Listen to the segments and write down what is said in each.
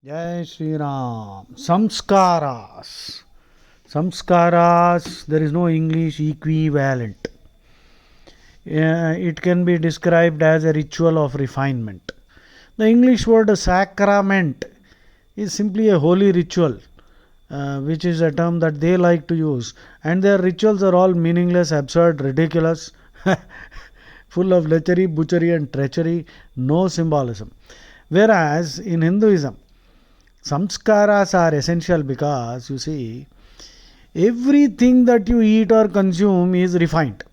Jai Shri Ram. Samskaras. Samskaras, there is no English equivalent. It can be described as a ritual of refinement. The English word sacrament is simply a holy ritual, which is a term that they like to use. And their rituals are all meaningless, absurd, ridiculous, full of lechery, butchery, and treachery, no symbolism. Whereas in Hinduism, samskaras are essential because you see, everything that you eat or consume is refined.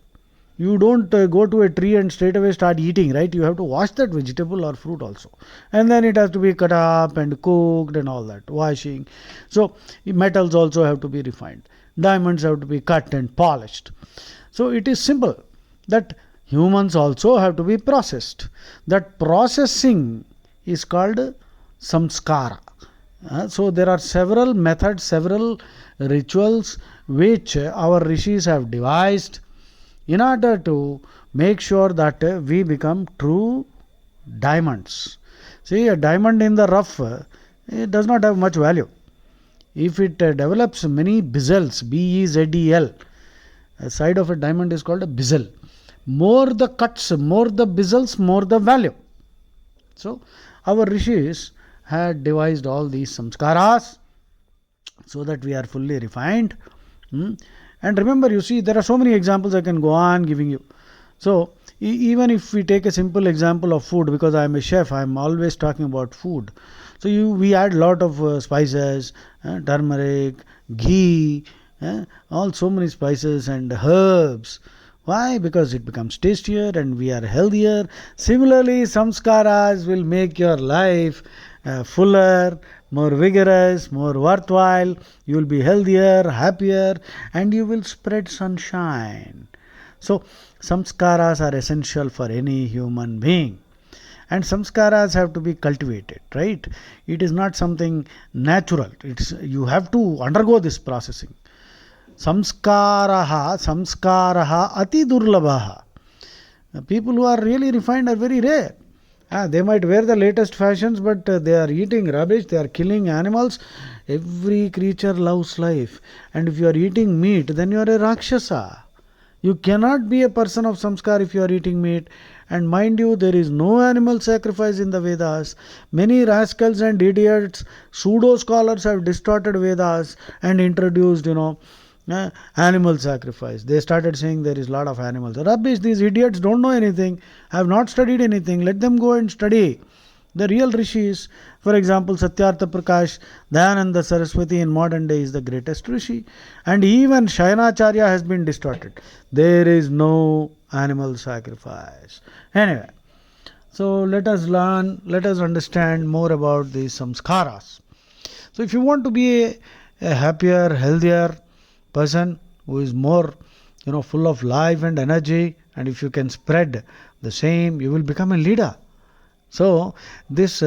You don't go to a tree and straight away start eating, right? You have to wash that vegetable or fruit also, and then it has to be cut up and cooked and all that washing. So metals also have to be refined, diamonds have to be cut and polished. So it is simple that humans also have to be processed. That processing is called samskara. So there are several methods, several rituals which our rishis have devised in order to make sure that we become true diamonds. See, a diamond in the rough, it does not have much value. If it develops many bezels, B-E-Z-E-L, a side of a diamond is called a bezel. More the cuts, more the bezels, more the value. So our rishis had devised all these samskaras so that we are fully refined. And remember, you see, there are so many examples I can go on giving you. So even if we take a simple example of food, because I am a chef, I am always talking about food. So we add lot of spices, turmeric, ghee, all so many spices and herbs. Why? Because it becomes tastier and we are healthier. Similarly, samskaras will make your life fuller, more vigorous, more worthwhile. You will be healthier, happier, and you will spread sunshine. So, samskaras are essential for any human being. And samskaras have to be cultivated, right? It is not something natural. You have to undergo this processing. Samskaraha ati durlabhaha. People who are really refined are very rare. They might wear the latest fashions, but they are eating rubbish, they are killing animals. Every creature loves life. And if you are eating meat, then you are a Rakshasa. You cannot be a person of samskar if you are eating meat. And mind you, there is no animal sacrifice in the Vedas. Many rascals and idiots, pseudo scholars have distorted Vedas and introduced, animal sacrifice. They started saying there is a lot of animals. Rubbish, these idiots don't know anything, have not studied anything. Let them go and study. The real rishis, for example, Satyartha Prakash, Dayananda Saraswati in modern day is the greatest rishi. And even Shayanacharya has been distorted. There is no animal sacrifice. Anyway, so let us learn, let us understand more about these samskaras. So if you want to be a happier, healthier person who is more full of life and energy, and if you can spread the same, you will become a leader. So this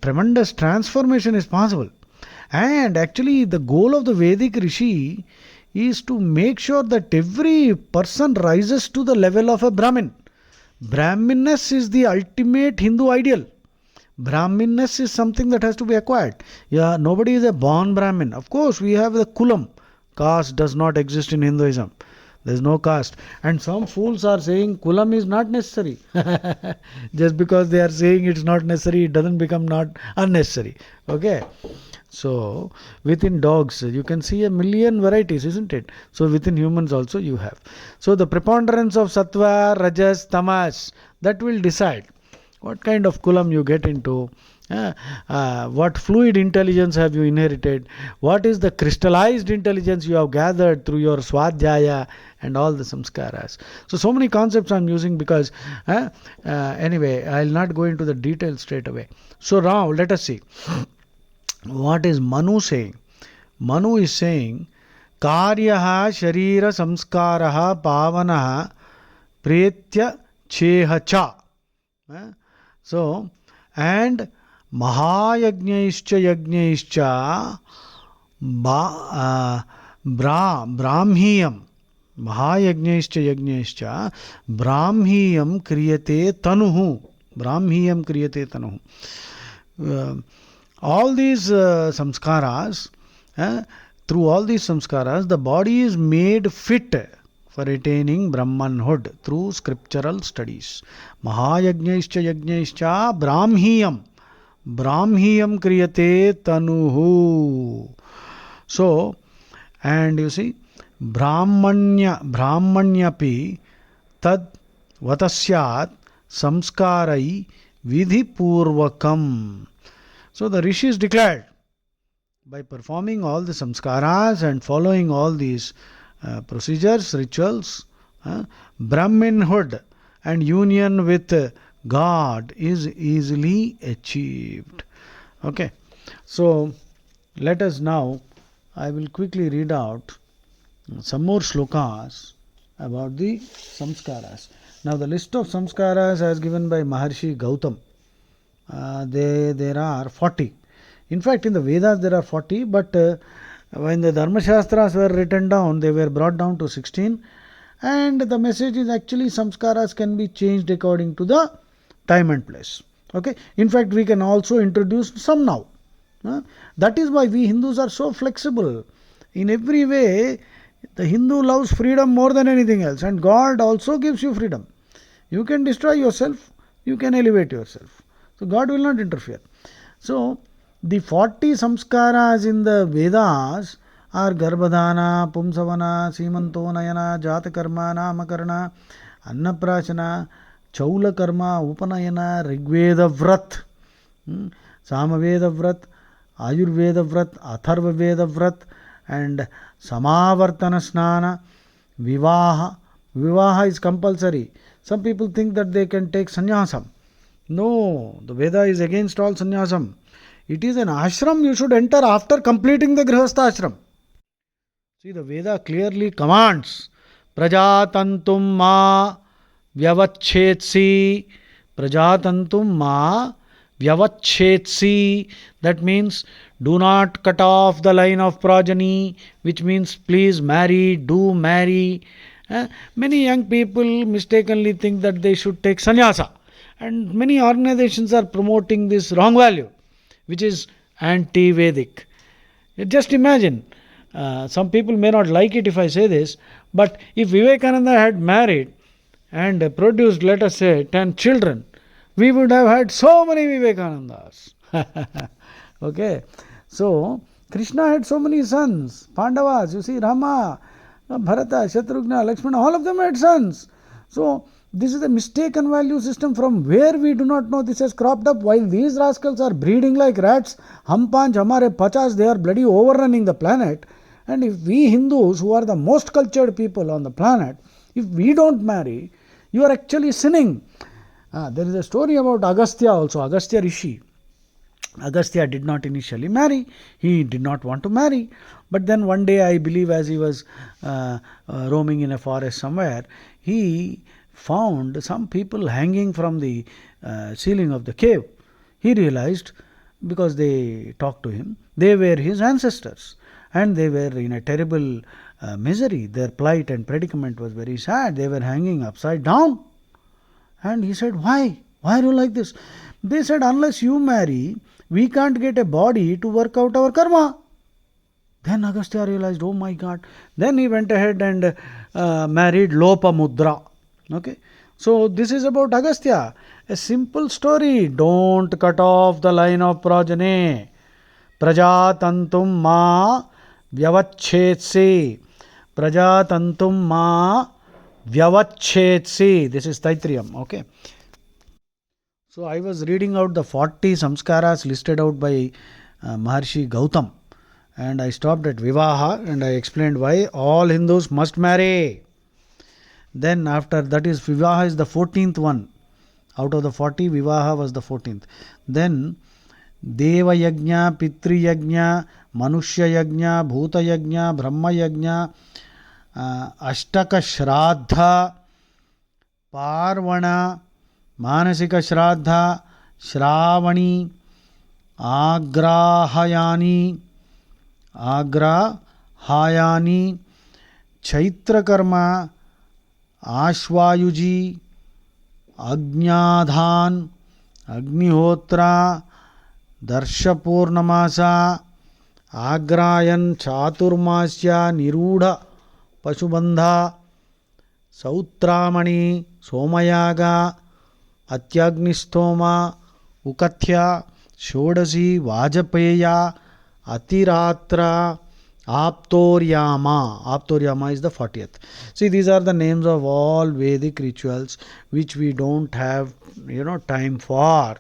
tremendous transformation is possible. And actually the goal of the Vedic rishi is to make sure that every person rises to the level of a Brahmin. Brahminness is the ultimate Hindu ideal. Brahminness is something that has to be acquired. Yeah, nobody is a born Brahmin. Of course, we have the kulam. Caste does not exist in Hinduism. There is no caste. And some fools are saying kulam is not necessary. Just because they are saying it's not necessary, it doesn't become not unnecessary. Okay. So within dogs, you can see a million varieties, isn't it? So within humans also you have. So the preponderance of sattva, rajas, tamas, that will decide what kind of kulam you get into. What fluid intelligence have you inherited? What is the crystallized intelligence you have gathered through your swadhyaya and all the samskaras? So many concepts I'm using because anyway, I'll not go into the details straight away. So now let us see. What is Manu saying? Manu is saying, Karyaha sharira samskaraha pavanaha pretya cheha cha. So, and Mahayagnaischa yagnaischa brahmiyam. Mahayagnaischa yagnaischa brahmiyam kriyate tanuhu. Brahmiyam kriyate tanuhu. All these samskaras, through all these samskaras, the body is made fit for attaining Brahmanhood through scriptural studies. Mahayajnaischa yajnaischa Brahmiyam kriyate tanuhu. So, and you see, Brahmanyapi tad vatasyat samskarai vidhi purvakam. So the rishis declared, by performing all the samskaras and following all these procedures, rituals, Brahmanhood and union with God is easily achieved. Okay, so let us now, I will quickly read out some more slokas about the samskaras. Now the list of samskaras as given by Maharshi Gautam, there are 40. In fact, in the Vedas there are 40, but when the Dharma Shastras were written down, they were brought down to 16. And the message is actually samskaras can be changed according to the time and place. Okay. In fact, we can also introduce some now. That is why we Hindus are so flexible. In every way, the Hindu loves freedom more than anything else, and God also gives you freedom. You can destroy yourself, you can elevate yourself. So God will not interfere. So the 40 samskaras in the Vedas are Garbhadhana, Pumsavana, Simantonayana, Jatakarma, Namakarana, Annaprashana, Chaula Karma, Upanayana, Rigveda Vrat, Samaveda Vrat, Ayurveda Vrat, Atharva Veda Vrat, and Samavartana Snana, Vivaha. Vivaha is compulsory. Some people think that they can take sannyasam. No, the Veda is against all sannyasam. It is an ashram you should enter after completing the grihastha ashram. See, the Veda clearly commands Prajatantum ma vyavachetsi. Prajatantum ma vyavachetsi. That means do not cut off the line of progeny, which means please marry, do marry. Many young people mistakenly think that they should take sannyasa, and many organizations are promoting this wrong value, which is anti-Vedic. Just imagine, some people may not like it if I say this, but if Vivekananda had married and produced, let us say, 10 children, we would have had so many Vivekanandas. Okay, so Krishna had so many sons, Pandavas, you see, Rama, Bharata, Shatrughna, Lakshmana, all of them had sons. So this is a mistaken value system from where we do not know this has cropped up. While these rascals are breeding like rats, hum panch, hamare pachas, they are bloody overrunning the planet. And if we Hindus, who are the most cultured people on the planet, if we don't marry, you are actually sinning. There is a story about Agastya also, Agastya Rishi. Agastya did not initially marry. He did not want to marry. But then one day, I believe, as he was roaming in a forest somewhere, he found some people hanging from the ceiling of the cave. He realized, because they talked to him, they were his ancestors. And they were in a terrible misery. Their plight and predicament was very sad. They were hanging upside down. And he said, why? Why are you like this? They said, unless you marry, we can't get a body to work out our karma. Then Agastya realized, oh my God. Then he went ahead and married Lopamudra. Okay. So this is about Agastya. A simple story. Don't cut off the line of progeny. Prajatantum ma vyavachetsi. Prajatantum ma vyavachetsi. This is Taitriyam. Okay. So I was reading out the 40 samskaras listed out by Maharshi Gautam, and I stopped at Vivaha and I explained why all Hindus must marry. Then after that is Vivaha is the 14th one. Out of the 40, Vivaha was the 14th. Then Deva Yajna, Pitri Yajna, Manushya Yajna, Bhuta Yajna, Brahma Yajna, Ashtaka Shraddha, Parvana, Manasika Shraddha, Shravani, Agrahayani, Chaitra Karma, Ashvayuji, Ajnadhan, Agnihotra, Darsha Purnamasa, Agrayan Chaturmasya Niruda Pashubandha, Sautramani, Somayaga, Atyagnistoma, Ukatya, Shodasi, Vajapeya, Atiratra, Aptoryama. Aptoryama is the 40th. See, these are the names of all Vedic rituals which we don't have, time for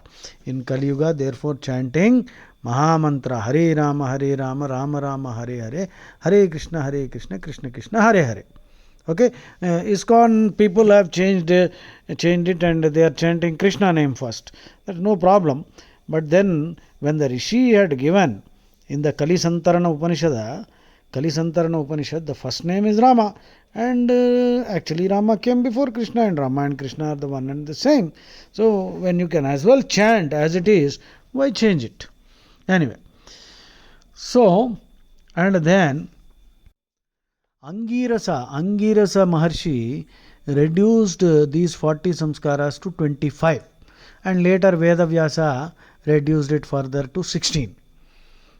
in Kali Yuga. Therefore, chanting Mahamantra Hare Rama, Rama Rama, Hare Hare, Hare Krishna, Krishna Krishna, Hare Hare. Okay, ISKCON people have changed it and they are chanting Krishna name first. That's no problem. But then when the Rishi had given in the Kalisantarana Upanishad, the first name is Rama, and actually Rama came before Krishna, and Rama and Krishna are the one and the same. So when you can as well chant as it is, why change it? Anyway, so and then Angirasa Maharshi reduced these 40 samskaras to 25, and later Vedavyasa reduced it further to 16.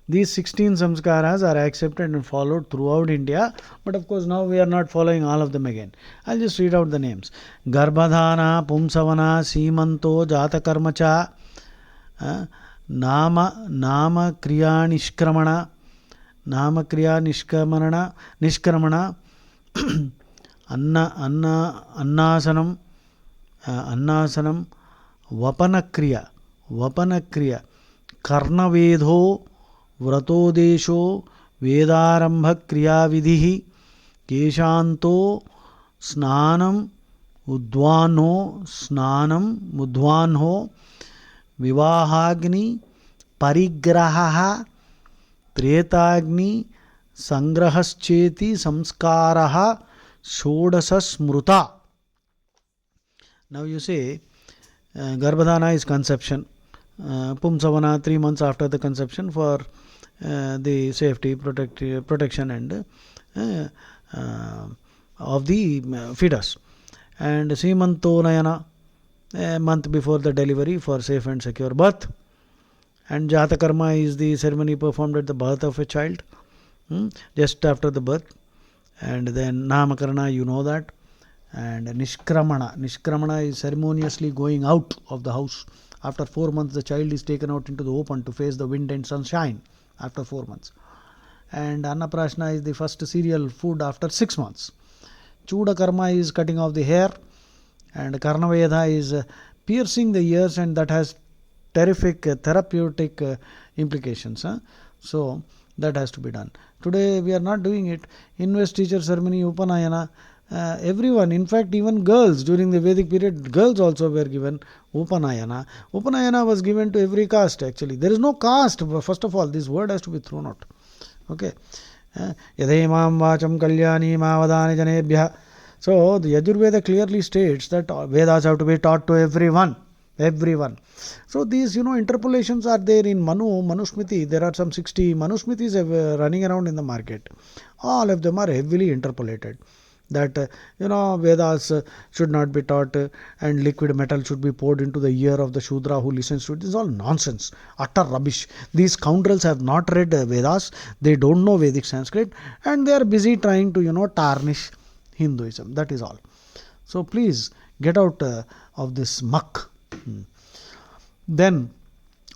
These 16 samskaras are accepted and followed throughout India, but of course now we are not following all of them again. I'll just read out the names. Garbhadhana, Pumsavana, Simanto, Jatakarmacha, Nama Kriya Nishkramana, Nishkramana, Annasanam, Vapanakriya, Karnavedho, Vratodesho, Vedarambha Kriya Vidhi, Keshanto, Snanam, Mudvanho, Vivahagni, Parigraha, Tretagni, Sangrahascheti, Samskaraha, Shodasa Smruta. Now you say, Garbhadhana is conception. Pumsavana 3 months after the conception for the safety, protection and of the fetus. And Simantonayana, a month before the delivery for safe and secure birth. And Jatakarma is the ceremony performed at the birth of a child, just after the birth. And then Namakarana, you know that. And Nishkramana is ceremoniously going out of the house. After 4 months, the child is taken out into the open to face the wind and sunshine after 4 months. And Annaprashna is the first cereal food after 6 months. Chuda Karma is cutting off the hair. And Karnaveda is piercing the ears, and that has terrific therapeutic implications. So that has to be done. Today we are not doing it. Investiture ceremony, Upanayana, everyone, in fact even girls during the Vedic period, girls also were given Upanayana. Upanayana was given to every caste actually. There is no caste, first of all, this word has to be thrown out. Okay. Yadhemam vacham kalyani mavadani janebhya. So the Yajurveda clearly states that Vedas have to be taught to everyone. So these, interpolations are there in Manusmriti. There are some 60 Manusmritis running around in the market. All of them are heavily interpolated. That, Vedas should not be taught and liquid metal should be poured into the ear of the Shudra who listens to it. This is all nonsense, utter rubbish. These scoundrels have not read Vedas. They don't know Vedic Sanskrit and they are busy trying to, tarnish Hinduism. That is all. So please get out of this muck. Then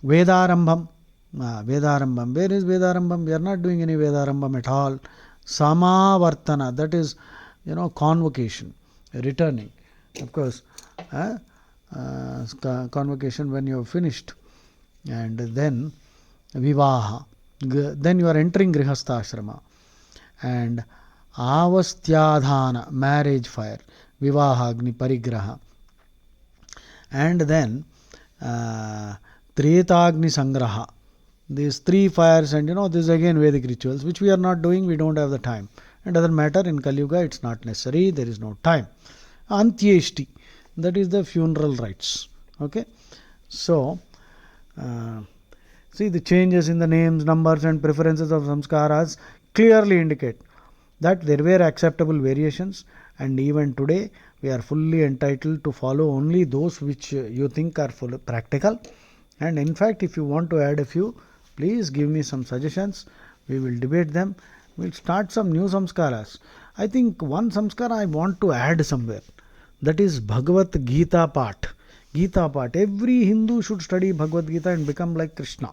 Vedarambham. Vedarambham. Where is Vedarambham? We are not doing any Vedarambham at all. Samavartana. That is, convocation, returning. Of course, convocation when you have finished. And then Vivaha. Then you are entering Grihastha Ashrama. And Avastyadhana, marriage fire. Vivaha Agni Parigraha. And then Tretagni Sangraha. These 3 fires, and this is again Vedic rituals, which we are not doing, we don't have the time. It doesn't matter, in Kali Yuga it's not necessary, there is no time. Antyeshti, that is the funeral rites. Okay. So, see, the changes in the names, numbers and preferences of samskaras clearly indicate that there were acceptable variations, and even today we are fully entitled to follow only those which you think are full practical, And in fact, if you want to add a few, please give me some suggestions. We will debate them. We'll start some new samskaras. I think one samskara I want to add somewhere. That is Bhagavad Gita part. Gita part. Every Hindu should study Bhagavad Gita and become like Krishna,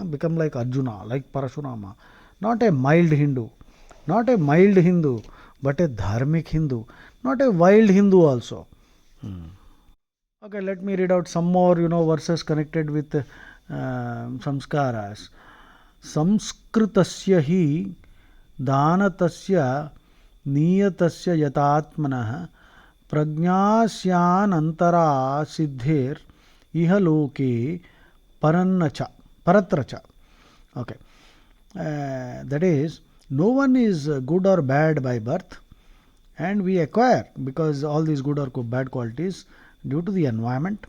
become like Arjuna, like Parashurama. Not a mild Hindu, not a mild Hindu, but a dharmic Hindu, not a wild Hindu also. Okay, let me read out some more, verses connected with samskaras. Samskritasya hi danatasya niyatasya yatatmanah prajnasyanantara siddhir ihaloke paratracha. Okay. That is, no one is good or bad by birth, and we acquire, because all these good or bad qualities, due to the environment.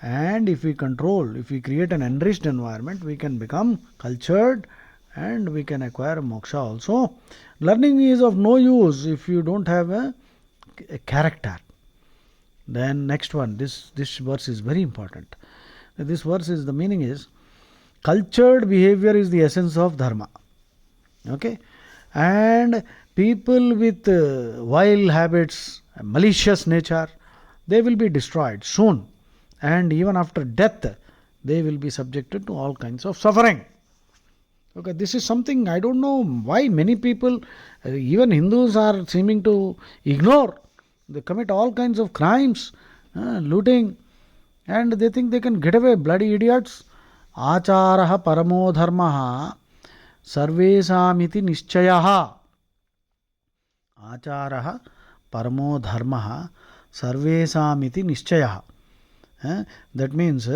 And if we control, if we create an enriched environment, we can become cultured and we can acquire moksha also. Learning is of no use if you don't have a character. Then next one, this verse is very important. This verse is, the meaning is, cultured behavior is the essence of dharma. Okay? And people with vile habits, malicious nature, they will be destroyed soon. And even after death, they will be subjected to all kinds of suffering. Okay, this is something I don't know why many people, even Hindus, are seeming to ignore. They commit all kinds of crimes, looting, and they think they can get away. Bloody idiots. Acharaha paramo dharmaha sarvesamiti nishchayaha. Acharaha paramo dharmaha sarvesamiti nishchayaha. That means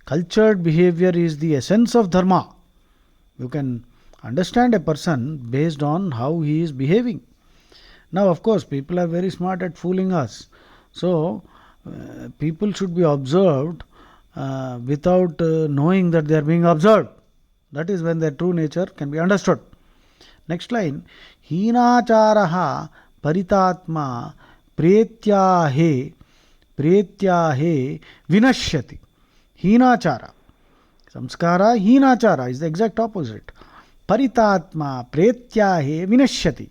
cultured behavior is the essence of dharma. You can understand a person based on how he is behaving. Now, of course, people are very smart at fooling us. So, people should be observed without knowing that they are being observed. That is when their true nature can be understood. Next line, Hinacharaha paritatma pretyahe vinashyati. Hinachara. Samskara, hinachara is the exact opposite. Paritatma pretyahe vinashyati.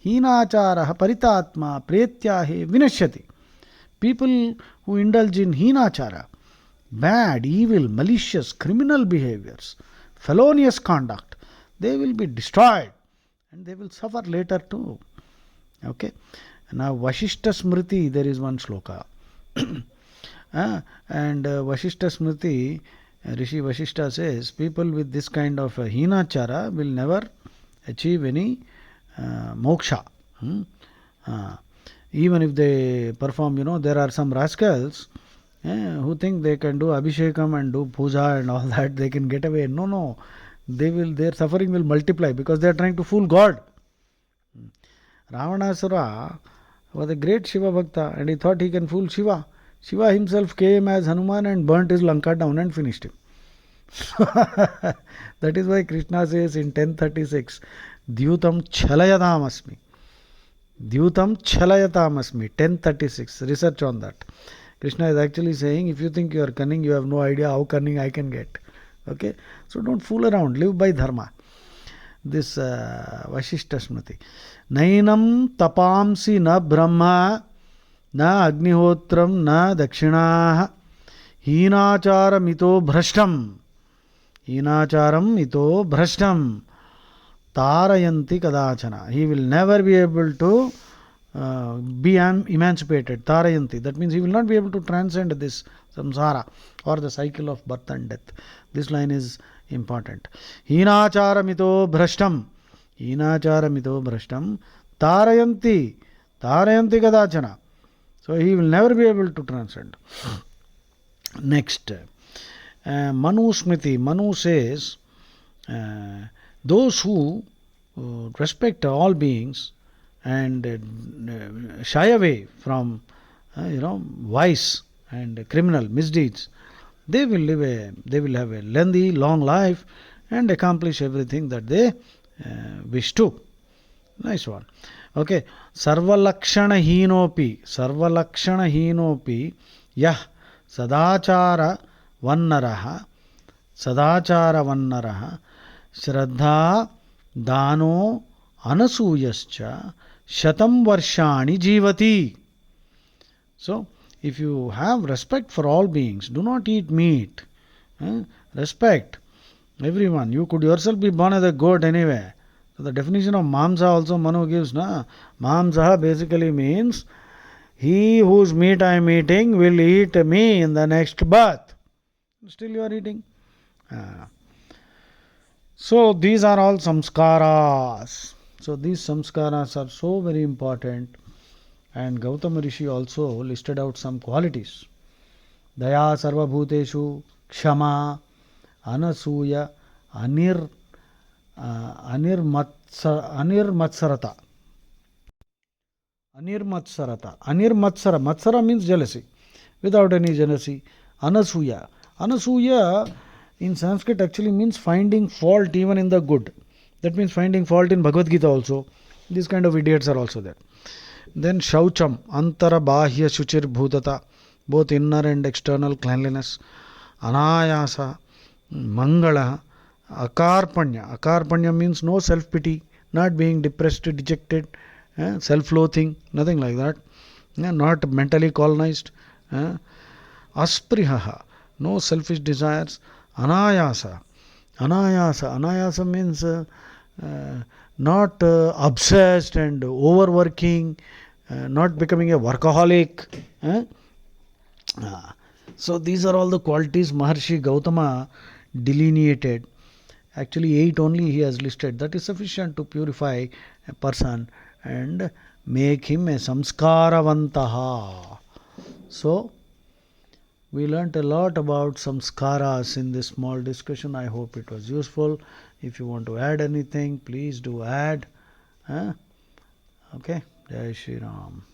Hinachara paritatma pretyahe vinashyati. People who indulge in hinachara, bad, evil, malicious, criminal behaviors, felonious conduct, they will be destroyed and they will suffer later too. Okay. Now, Vashishta Smriti, there is one sloka. And Vashishta Smriti, Rishi Vashishta says, people with this kind of hinachara will never achieve any moksha. Even if they perform, there are some rascals who think they can do abhishekam and do puja and all that, they can get away. No. Their suffering will multiply because they are trying to fool God. Ravanasura was a great Shiva Bhakta and he thought he can fool Shiva. Shiva himself came as Hanuman and burnt his Lanka down and finished him. That is why Krishna says in 1036, Dhyutam Chalayatam Asmi, 1036. Research on that. Krishna is actually saying, if you think you are cunning, you have no idea how cunning I can get. Okay? So don't fool around. Live by dharma. This Vashishta Smriti. Nainam tapamsi na brahma na agnihotram na dakshinaha hinacharam ito bhrashtam tarayanti kadachana. He will never be able to be emancipated. Tarayanti. That means he will not be able to transcend this samsara or the cycle of birth and death. This line is important. Hinacharamito bhrashtam tarayanti kadachana. So he will never be able to transcend. Next, Manu Smriti. Manu says, those who respect all beings and shy away from vice and criminal misdeeds, they will have a lengthy, long life and accomplish everything that they wish to. Nice one. Okay. Sarvalakshana hinopi yah sadachara vannaraha, sadachara vannaraha, shraddha, dano, anasuyascha, shatam varshani jivati. So, if you have respect for all beings, do not eat meat. Respect everyone. You could yourself be born as a goat anyway. So the definition of mamsa also Manu gives, na? Mamsa basically means he whose meat I am eating will eat me in the next birth. Still you are eating. So these are all samskaras. So these samskaras are so very important. And Gautama Rishi also listed out some qualities. Daya sarva bhuteshu, kshama, anasuya, anirmatsarata. Matsara means jealousy. Without any jealousy. Anasuya. Anasuya in Sanskrit actually means finding fault even in the good. That means finding fault in Bhagavad Gita also. These kind of idiots are also there. Then Shaucham, Antara Bahya Shuchir Bhutata, both inner and external cleanliness. Anayasa, Mangala, Akarpanya. Akarpanya means no self pity, not being depressed, dejected, self loathing, nothing like that. Not mentally colonized. Asprihaha, no selfish desires. Anayasa. Anayasa means not obsessed and overworking, not becoming a workaholic. So these are all the qualities Maharshi Gautama delineated. Actually 8 only he has listed. That is sufficient to purify a person and make him a samskaravantaha. So we learnt a lot about samskaras in this small discussion. I hope it was useful. If you want to add anything, please do add. Okay. Jai Shri Ram.